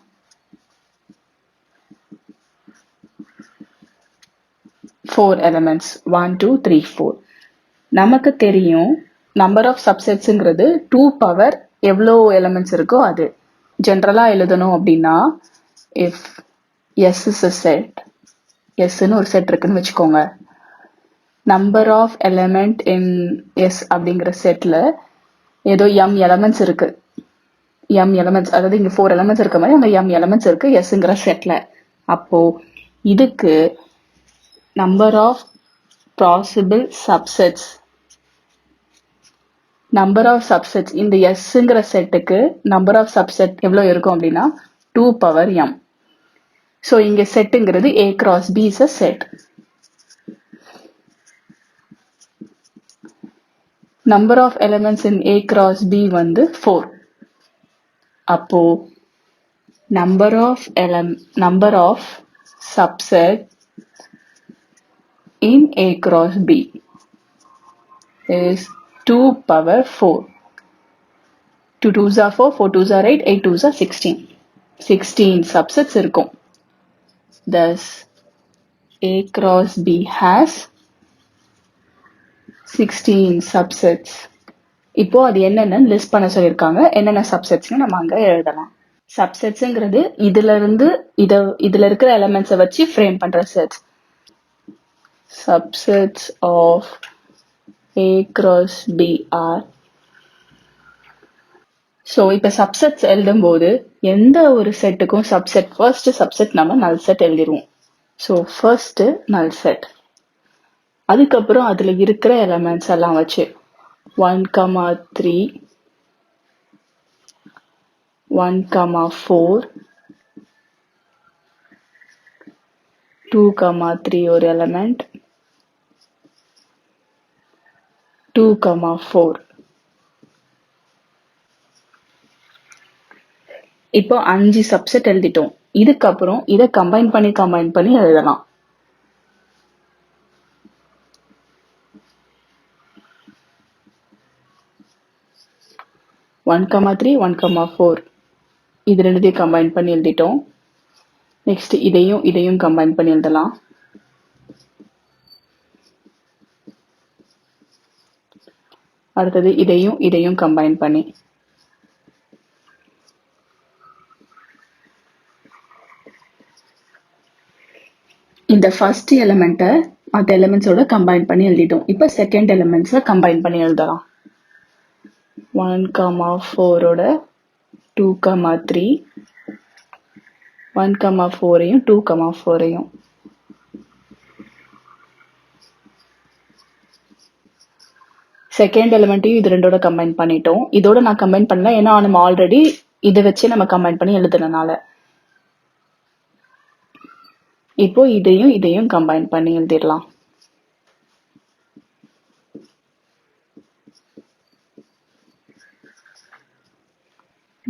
Four elements 1, 2, 3, 4. நமக்கு தெரியும் நம்பர் ஆஃப் சப்செட்ஸ்ங்கிறது 2 பவர் எவ்வளோ எலிமெண்ட்ஸ் இருக்கோ அது. ஜென்ரலா எழுதணும் அப்படின்னா if S is a set, Sன்னு ஒரு செட் இருக்குன்னு வச்சுக்கோங்க. Number of element in S அப்படிங்கிற செட்ல ஏதோ m எலிமெண்ட்ஸ் இருக்கு. m எலிமெண்ட்ஸ், அதாவது இங்க 4 எலிமெண்ட்ஸ் இருக்க மாதிரி அங்க m எலிமெண்ட்ஸ் இருக்கு Sங்கிற செட்ல. அப்போ இதுக்கு number of possible subsets, number of subsets இந்த Sங்கிற செட்டுக்கு நம்பர் ஆஃப் சப்செட் எவ்வளவு இருக்கும் அப்படின்னா 2 பவர் m. ஸோ இங்க செட்டுங்கிறது A cross B is a set. Number of elements in A cross B வந்து 4. அப்போ number of subset in A cross B is 2 power 4. 2 2s are 4, 4 2s are 8, 8 2s are 16. 16 subsets இருக்கும். Thus, A cross B has 16 subsets. இப்போ அது என்னென்னு list பண்ண சொல்லியிருக்காங்க. என்னென்ன சப்செட்ஸ்னு நம்ம அங்க எழுதலாம். சப்செட்ஸ்ங்கிறது இதுல இருக்கிற எலிமெண்ட்ஸை வச்சு ஃப்ரேம் பண்ற sets. Subsets of A cross B are. So இப்போ சப்செட்ஸ் எழுதும்போது எந்த ஒரு செட்டுக்கும் ஃபர்ஸ்ட் சப்செட் நம்ம நல் செட் எழுதிடுவோம். ஸோ ஃபர்ஸ்ட் நல் செட், அதுக்கப்புறம் அதுல இருக்கிற எலிமெண்ட்ஸ் எல்லாம் வச்சு 1,3, 1,4, 2, 3 ஒரு எலமெண்ட், 2, 4. இப்போ 5 சப்செட் எழுதிட்டோம். இதுக்கப்புறம் இதை கம்பைன் பண்ணி எழுதலாம். ஒன் கமா 3, 1, 4 இது ரெண்டுத்தையும் கம்பைன் பண்ணி எழுதிட்டோம். நெக்ஸ்ட் இதையும் கம்பைன் பண்ணி எழுதலாம். அடுத்தது இதையும் கம்பைன் பண்ணி. இந்த ஃபர்ஸ்ட் எலிமெண்ட்டை மற்ற எலிமெண்ட்ஸோட கம்பைன் பண்ணி எழுதிட்டோம். இப்போ செகண்ட் எலிமெண்ட்ஸை கம்பைன் பண்ணி எழுதலாம். 1, 4ஓட 2, 3, 1, 4ஐயும் 2, 4ஐயும். செகண்ட் எலிமெண்ட்டையும் இது ரெண்டோட கம்பைன் பண்ணிட்டோம். இதோட நான் கம்பைன் பண்ணல, ஏன்னா நம்ம ஆல்ரெடி இதை வச்சு நம்ம கம்பைன் பண்ணி எழுதுறதுனால. இப்போ இதையும் கம்பைன் பண்ணி எழுதிடலாம்.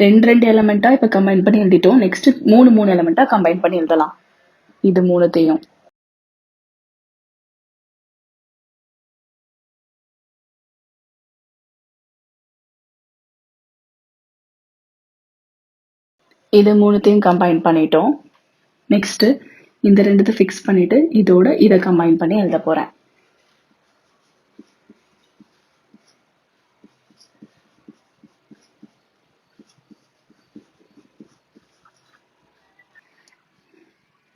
ரெண்டு எலிமெண்டா இப்ப கம்பைன் பண்ணி எழுதிட்டோம். நெக்ஸ்ட் மூணு எலிமெண்டா கம்பைன் பண்ணி எழுதலாம். இது மூணுத்தையும். இது மூணுத்தையும் கம்பைன் பண்ணிட்டோம். நெக்ஸ்ட் இந்த ரெண்டுத்தை ஃபிக்ஸ் பண்ணிட்டு இதோட இதை கம்பைன் பண்ணி எழுத போறேன்.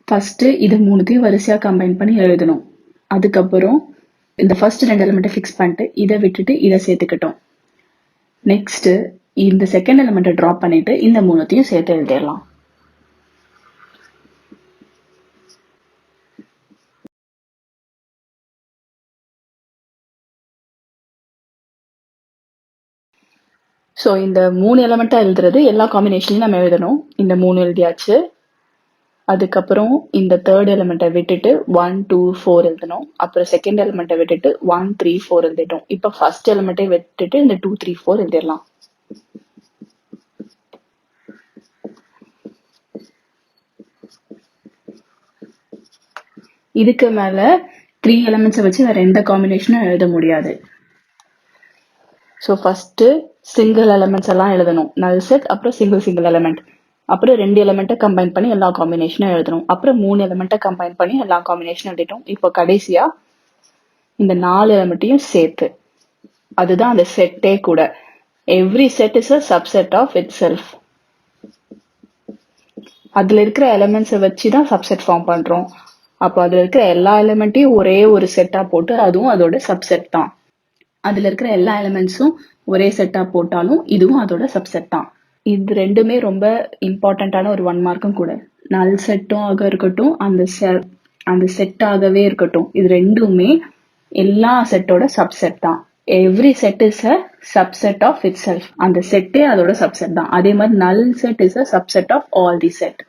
ஃபர்ஸ்ட் இது மூணுத்தையும் வரிசையா கம்பைன் பண்ணி எழுதணும். அதுக்கப்புறம் இந்த ஃபர்ஸ்ட் ரெண்டு எலிமெண்ட்டை ஃபிக்ஸ் பண்ணிட்டு இதை விட்டுட்டு இதை சேர்த்துக்கிட்டோம். நெக்ஸ்ட் இந்த செகண்ட் எலிமெண்ட்டை ட்ராப் பண்ணிட்டு இந்த மூணுத்தையும் சேர்த்து எழுதிடலாம். ஸோ இந்த 3 எலிமெண்ட்டா எழுதுறது எல்லா காம்பினேஷன்லையும் நம்ம எழுதணும். இந்த 3 எழுதியாச்சு. அதுக்கப்புறம் இந்த தேர்ட் எலிமெண்ட்டை விட்டுட்டு 1, 2, 4 எழுதணும். அப்புறம் செகண்ட் எலிமெண்ட்டை விட்டுட்டு 1, 3, 4 எழுதிட்டோம். இப்போ ஃபர்ஸ்ட் எலிமெண்ட்டை விட்டுட்டு இந்த 2, 3, 4 எழுதிடலாம். இதுக்கு மேல 3 எலிமெண்ட்ஸை வச்சு வேற எந்த காம்பினேஷனும் எழுத முடியாது. ஸோ ஃபர்ஸ்ட் சிங்கிள் எலிமெண்ட்ஸ் எல்லாம் எழுதணும். நல் செட், அப்புறம் சிங்கிள் எலிமெண்ட், அப்புறம் 2 எலிமெண்ட்டை கம்பைன் பண்ணி எல்லா காம்பினேஷனும் எழுதணும். அப்புறம் 3 எலிமெண்ட்டை கம்பைன் பண்ணி எல்லா காம்பினேஷனும் எழுதிட்டோம். இப்போ கடைசியா இந்த 4 எலிமெண்ட்டையும் சேர்த்து, அதுதான் அந்த செட்டே கூட. Every set is a subset of itself. அதுல இருக்கிற எலிமெண்ட்ஸை வச்சு தான் சப்செட் ஃபார்ம் பண்றோம். அப்போ அதுல இருக்கிற எல்லா எலிமெண்ட்டையும் ஒரே ஒரு செட்டா போட்டு அதுவும் அதோட சப்செட் தான். அதுல இருக்கிற எல்லா எலிமெண்ட்ஸும் ஒரே செட்டா போட்டாலும் இதுவும் அதோட சப்செட் தான். இது ரெண்டுமே ரொம்ப இம்பார்ட்டன்டான ஒரு 1 மார்க்கும் கூட. நல் செட்டும் ஆக இருக்கட்டும், அந்த செட்டாகவே இருக்கட்டும், இது ரெண்டுமே எல்லா செட்டோட சப்செட் தான். Every set is a subset of itself. அந்த செட்டே அதோட சப்செட் தான். அதே மாதிரி null set is a subset of all the set.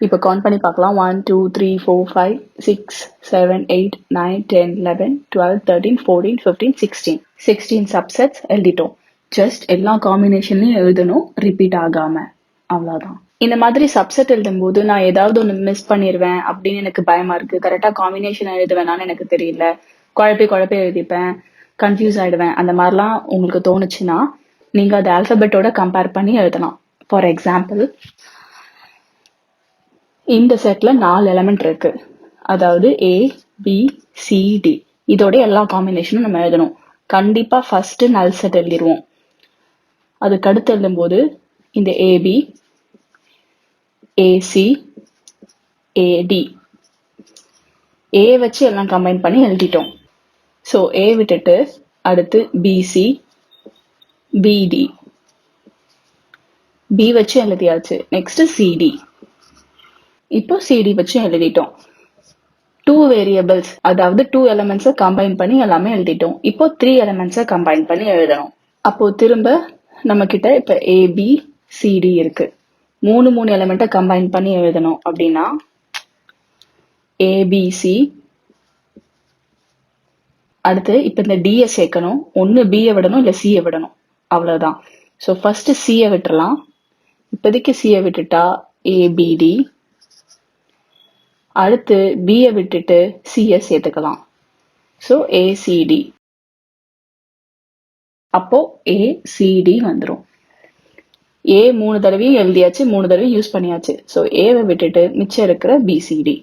இப்போ கவுண்ட் பண்ணி பார்க்கலாம். 1, 2, 3, 4, 5, 6, 7, 8, 9, 10, 11, 12, 13, 14, 15, 16 சப்செட்ஸ் எழுதிட்டோம். ஜஸ்ட் எல்லா காம்பினேஷன்லையும் எழுதணும், ரிப்பீட் ஆகாம. அவ்வளோதான். இந்த மாதிரி சப்செட் எழுதும்போது நான் ஏதாவது ஒன்று மிஸ் பண்ணிடுவேன் அப்படின்னு எனக்கு பயமா இருக்கு. கரெக்டாக காம்பினேஷன் எழுதுவேனான்னு எனக்கு தெரியல, குழப்பி எழுதிப்பேன், கன்ஃபியூஸ் ஆயிடுவேன். அந்த மாதிரிலாம் உங்களுக்கு தோணுச்சுன்னா நீங்க அதை ஆல்பபெட்டோட கம்பேர் பண்ணி எழுதலாம். ஃபார் எக்ஸாம்பிள், இந்த செட்ல 4 எலிமெண்ட் இருக்கு. அதாவது A, B, C, D. இதோட எல்லா காம்பினேஷனும் நம்ம எழுதணும். கண்டிப்பா ஃபர்ஸ்ட் நல் செட் எழுதிருவோம். அதுக்கு அடுத்து எழுதும்போது இந்த AB, AC, AD, A வச்சு எல்லாம் கம்பைன் பண்ணி எழுதிட்டோம். ஸோ A விட்டுட்டு அடுத்து BC, BD, B வச்சு எழுதியாச்சு. Next CD. இப்போ CD வச்சு எழுதிட்டோம். 2 வேரியபிள்ஸ், அதாவது 2 எலிமெண்ட்ஸை கம்பைன் பண்ணி எல்லாமே எழுதிட்டோம். இப்போ 3 எலிமெண்ட்ஸை கம்பைன் பண்ணி எழுதணும். அப்போ திரும்ப நம்ம கிட்ட இப்ப ABCD இருக்கு. 3 எலிமெண்ட்டை கம்பைன் பண்ணி எழுதணும் அப்படின்னா ஏபிசி. அடுத்து இப்போ இந்த டியை சேர்க்கணும். ஒன்று பியை விடணும் இல்லை சியை விடணும், அவ்வளோதான். ஸோ ஃபர்ஸ்ட் சியை விட்டுறலாம். இப்போதைக்கு சியை விட்டுட்டா ஏபிடி. அடுத்து பியை விட்டுட்டு சியை சேர்த்துக்கலாம். So ACT. அப்போ ஏசிடி வந்துடும். ஏ 3 தடவையும் எழுதியாச்சு, 3 தடவையும் யூஸ் பண்ணியாச்சு. ஸோ ஏவை விட்டுட்டு மிச்சம் இருக்கிற பிசிடி.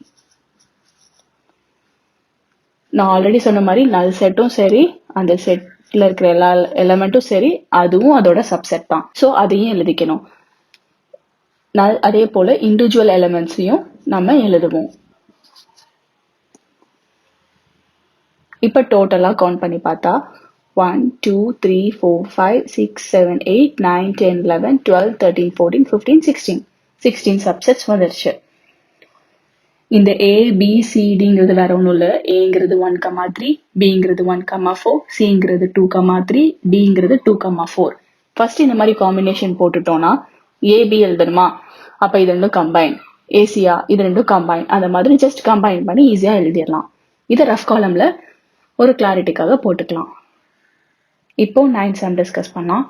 நான் ஆல்ரெடி சொன்ன மாதிரி நல் செட்டும் சரி, அந்த செட்ல இருக்கிற எல்லா எலமெண்ட்டும் சரி, அதுவும் அதோட சப்செட் தான். ஸோ அதையும் எழுதிக்கணும். அதே போல இண்டிவிஜுவல் எலமெண்ட்ஸையும் நம்ம எழுதுவோம். இப்ப டோட்டலா கவுண்ட் பண்ணி பார்த்தா 1 2 3 4 5 6 7 8 9 10 11 12 13 14 15 16 16 சப்செட்ஸ் வந்துருச்சு. இந்த ABCDங்கிறது வேற ஒன்றும் இல்லை. ஏங்கிறது 1,3, பிங்கிறது 1,4, சிங்கிறது 2,3, டிங்கிறது 2,4. ஃபர்ஸ்ட் இந்த மாதிரி காம்பினேஷன் போட்டுட்டோம்னா ஏபி எழுதணுமா, அப்ப இது ரெண்டும் கம்பைன். ஏசியா, இது ரெண்டும் கம்பைன். அந்த மாதிரி ஜஸ்ட் கம்பைன் பண்ணி ஈஸியா எழுதிடலாம். இதை ரஃப் காலம்ல ஒரு கிளாரிட்டிக்காக போட்டுக்கலாம். இப்போ 9th sum டிஸ்கஸ் பண்ணலாம்.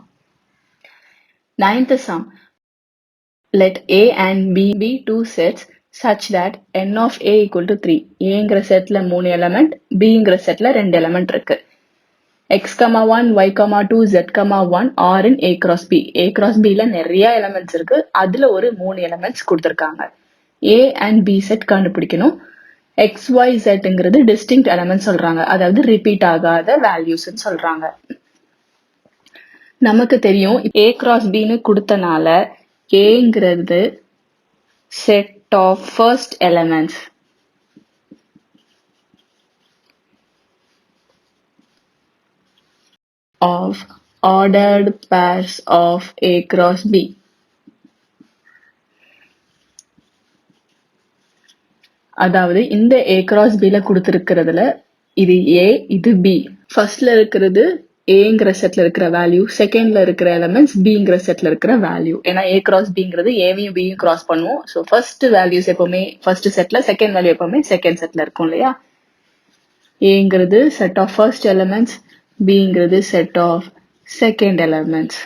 9th sum. Let A and B be two sets such that n of A equal to 3. ஏங்கிற செட்ல 3 எலமெண்ட், பிங்கிற செட்ல 2 எலமெண்ட் இருக்கு. x, 1, y, 2, z, 1 are in A cross B. A cross B ல நிறைய elements இருக்கு. அதுல ஒரு 3 எலமெண்ட்ஸ் கொடுத்திருக்காங்க. A and B செட் கண்டுபிடிக்கணும். x, y, zங்கிறது டிஸ்டிங்க்ட் எலமெண்ட் சொல்றாங்க, அதாவது ரிப்பீட் ஆகாத வேல்யூஸ் சொல்றாங்க. நமக்கு தெரியும் A cross Bன்னு கொடுத்தனால ஏங்கிறது set of first elements of ordered pairs of A cross B. அதாவது இந்த A cross Bல கொடுத்திருக்கிறதுல இது A, இது B. ஃபர்ஸ்ட்ல இருக்கிறது ஏங்கிற செட்ல இருக்கிற வேல்யூ, செகண்ட்ல இருக்கிற எலமெண்ட்ஸ் பிங்கிற செட்ல இருக்கிற வேல்யூ. ஏன்னா A cross Bங்கிறது ஏவையும் பியும் கிராஸ் பண்ணுவோம். ஸோ ஃபர்ஸ்ட் வேல்யூஸ் எப்பவுமே ஃபர்ஸ்ட் செட்ல, செகண்ட் வேல்யூ எப்பவுமே செகண்ட் செட்ல இருக்கும் இல்லையா. ஏங்கிறது செட் ஆஃப் ஃபர்ஸ்ட் எலமெண்ட்ஸ், பிங்கிறது set of second elements.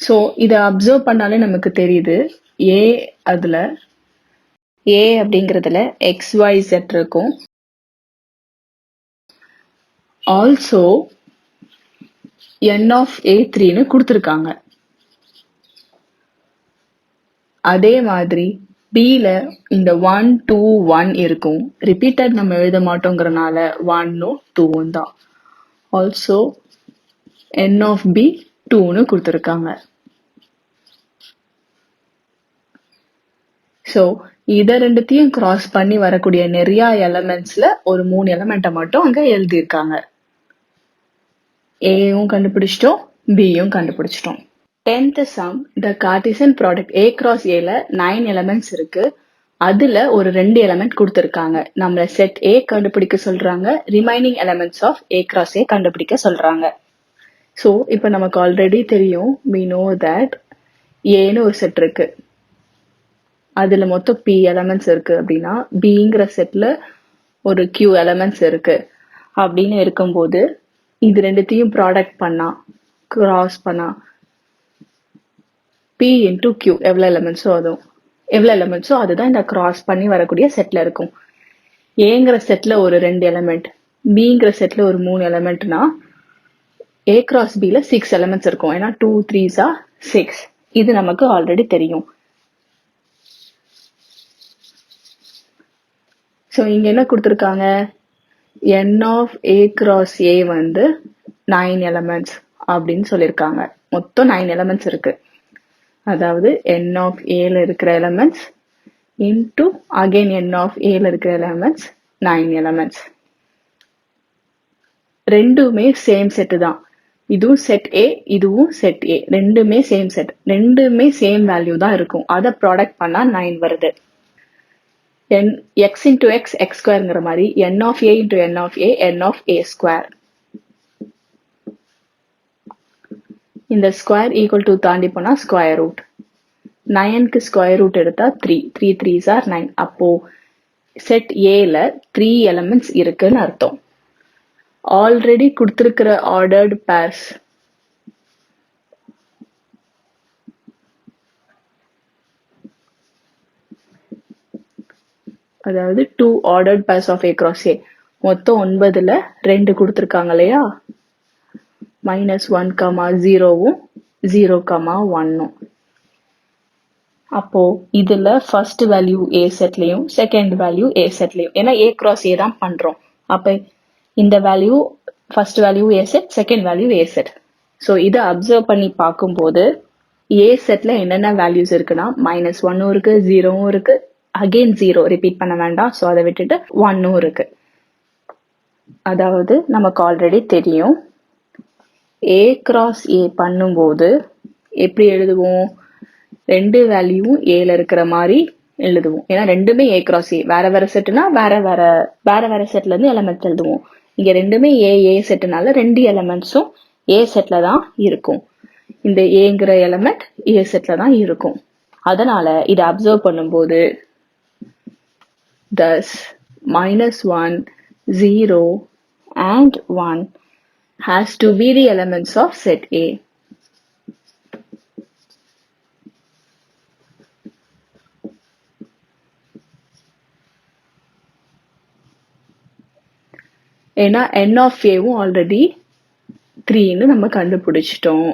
So இதை அப்சர்வ் பண்ணாலே நமக்கு தெரியுது, ஏ அதுல ஏ அப்படிங்கிறதுல XYZ இருக்கும். ஆல்சோ n of A3ன்னு கொடுத்துருக்காங்க. அதே மாதிரி Bல இந்த 1 2 1 இருக்கும். ரிப்பீட்டட் நம்ம எழுத மாட்டோங்கிறனால 1ம் 2ம் தான். ஆல்சோ n of B 2ன்னு கொடுத்துருக்காங்க. ஸோ இதை ரெண்டுத்தையும் கிராஸ் பண்ணி வரக்கூடிய நிறைய எலமெண்ட்ஸ்ல ஒரு 3 எலமெண்ட்டை மட்டும் அங்க எழுதியிருக்காங்க. ஏயும் கண்டுபிடிச்சிட்டோம், பியும் கண்டுபிடிச்சிட்டோம். 10th sum. The Cartesian product A cross Aல 9 elements இருக்கு. அதுல ஒரு 2 எலமெண்ட் கொடுத்திருக்காங்க. நம்மள செட் A கண்டுபிடிக்க சொல்றாங்க, remaining elements of A cross A கண்டுபிடிக்க சொல்றாங்க. ஸோ இப்போ நமக்கு ஆல்ரெடி தெரியும், we know that ஏன்னு ஒரு செட் இருக்கு, அதுல மொத்தம் P எலமெண்ட்ஸ் இருக்கு அப்படின்னா பிங்கிற செட்ல ஒரு Q எலமெண்ட்ஸ் இருக்கு அப்படின்னு இருக்கும்போது இது ரெண்டுத்தையும் ப்ராடக்ட் பண்ணா, கிராஸ் பண்ணா P into Q எவ்வளவு எலமெண்ட்ஸோ அதுதான் இந்த கிராஸ் பண்ணி வரக்கூடிய செட்ல இருக்கும். ஏங்கிற செட்ல ஒரு 2 எலமெண்ட், பிங்கிற செட்ல ஒரு 3 எலமெண்ட்னா A cross Bல 6 எலமெண்ட்ஸ் இருக்கும். ஏன்னா 2 3s are 6. இது நமக்கு ஆல்ரெடி தெரியும். ஸோ இங்க என்ன கொடுத்துருக்காங்க, n of A cross A வந்து 9 எலமெண்ட்ஸ் அப்படின்னு சொல்லியிருக்காங்க. மொத்தம் 9 எலமெண்ட்ஸ் இருக்கு. அதாவது n of Aல இருக்கிற elements into again n of Aல இருக்கிற எலமெண்ட்ஸ் 9 எலமெண்ட்ஸ். ரெண்டுமே சேம் செட்டு தான். இதுவும் செட் A, இதுவும் செட் A. ரெண்டுமே சேம் செட், ரெண்டுமே சேம் வேல்யூ தான் இருக்கும். அதை ப்ராடக்ட் பண்ணா 9 வருது. x into x x ஸ்கொயருங்கிற மாதிரி n of a into n of a n of a square. இந்த ஸ்கொயர் ஈக்குவல் டு தாண்டி போனால் ஸ்கொயர் ரூட். 9க்கு ஸ்கொயர் ரூட் எடுத்தால் 3. 3 3s are 9. அப்போ செட் ஏல 3 எலமெண்ட்ஸ் இருக்குன்னு அர்த்தம். ஆல்ரெடி கொடுத்துருக்கிற ஆர்டர்டு பேர்ஸ் அதாவது 2 ordered pairs of a cross a மொத்தம் 9ல் 2 கொடுத்துருக்காங்க இல்லையா, -1, 0வும் 0, 1ம். அப்போ இதுல ஃபர்ஸ்ட் வேல்யூ a செட்லயும் செகண்ட் வேல்யூ a செட்லயும், ஏன்னா a cross a தான் பண்றோம். அப்ப இந்த value first value a set, second value a set. So இதை அப்சர்வ் பண்ணி பார்க்கும்போது a செட்ல என்னென்ன வேல்யூஸ் இருக்குன்னா -1ம் இருக்கு, 0வும் இருக்கு, அகெயின் 0 ரிப்பீட் பண்ண வேண்டாம். ஸோ அதை விட்டுட்டு 1ம் இருக்கு. அதாவது நமக்கு ஆல்ரெடி தெரியும் a cross a பண்ணும்போது எப்படி எழுதுவோம், ரெண்டு வேல்யூவும் ஏல இருக்கிற மாதிரி எழுதுவோம். ஏன்னா ரெண்டுமே a cross a, வேற வேற செட்டுனா வேற வேற செட்ல இருந்து எலமெண்ட்ஸ் எழுதுவோம். இங்க ரெண்டுமே a செட்டுனால ரெண்டு எலமெண்ட்ஸும் a செட்ல தான் இருக்கும். இந்த ஏங்கிற எலமெண்ட் a செட்ல தான் இருக்கும். அதனால இதை அப்சர்வ் பண்ணும்போது thus -1, 0 and 1 has to be the elements of set A. ஏன்னா n of aவும் ஆல்ரெடி 3ன்னு நம்ம கண்டுபிடிச்சிட்டோம்.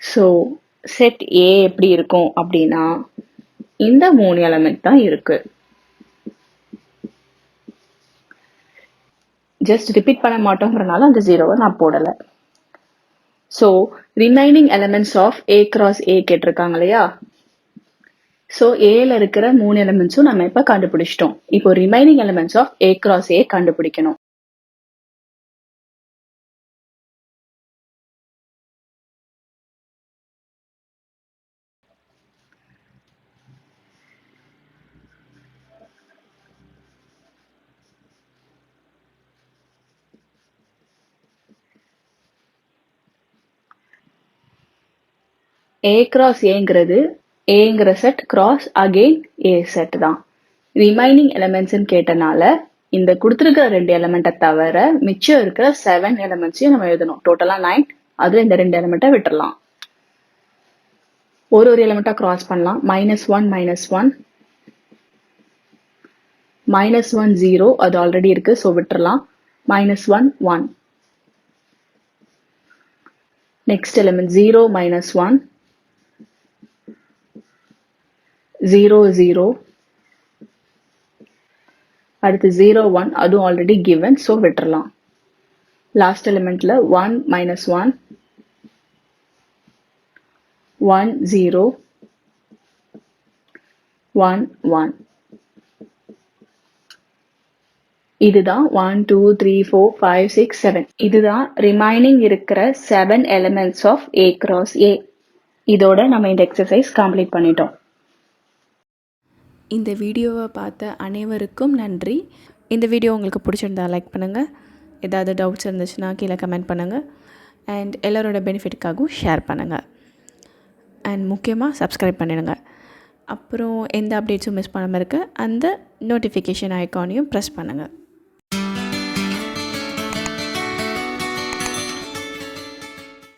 ஸோ செட் A எப்படி இருக்கும் அப்படின்னா இந்த 3 எலமெண்ட் தான் இருக்கு. ஜஸ்ட் ரிப்பீட் பண்ண மாட்டோங்கிறனால அந்த 0வை நான் போடலை. So remaining elements of a cross a கேட்டிருக்காங்க இல்லையா, ஸோ ஏல இருக்கிற 3 எலமெண்ட்ஸும் நம்ம இப்போ கண்டுபிடிச்சிட்டோம். இப்போ remaining elements of a cross a கண்டுபிடிக்கணும். a cross aங்கிறது ஏங்கிற set cross again a set தான். ரிமைனிங் எலமெண்ட்ஸ்ன்னு கேட்டனால இந்த கொடுத்துருக்கிற 2 எலமெண்ட்டை தவிர மிச்சம் இருக்கிற 7 எலமெண்ட்ஸையும் நம்ம எழுதணும். டோட்டலா 9, அதுல இந்த 2 எலமெண்ட்டை விட்டுறலாம். ஒரு எலமெண்ட்டா கிராஸ் பண்ணலாம். -1, -1, -1, 0 அது ஆல்ரெடி இருக்கு, ஸோ விட்டுறலாம். -1, 1. Next element 0, -1, 0, 0. அடுத்து 0, 1 அதுவும் ஆல்ரெடி கிவன், ஸோ விட்டுறலாம். லாஸ்ட் எலிமெண்ட்ல 1, -1, 1, 0, 1, 1. இதுதான் 1, 2, 3, 4, 5, 6, 7. இதுதான் ரிமைனிங் இருக்கிற 7 elements of a cross a. இதோட நம்ம இந்த எக்ஸசைஸ் கம்ப்ளீட் பண்ணிட்டோம். இந்த வீடியோவை பார்த்த அனைவருக்கும் நன்றி. இந்த வீடியோ உங்களுக்கு பிடிச்சிருந்தா லைக் பண்ணுங்கள். ஏதாவது டவுட்ஸ் இருந்துச்சுன்னா கீழே கமெண்ட் பண்ணுங்கள். அண்ட் எல்லோரோட பெனிஃபிட்டுக்காகவும் ஷேர் பண்ணுங்கள். அண்ட் முக்கியமாக சப்ஸ்கிரைப் பண்ணிடுங்க. அப்புறம் எந்த அப்டேட்ஸும் மிஸ் பண்ணாமல் இருக்க அந்த நோட்டிஃபிகேஷன் ஐக்கானையும் ப்ரெஸ் பண்ணுங்கள்.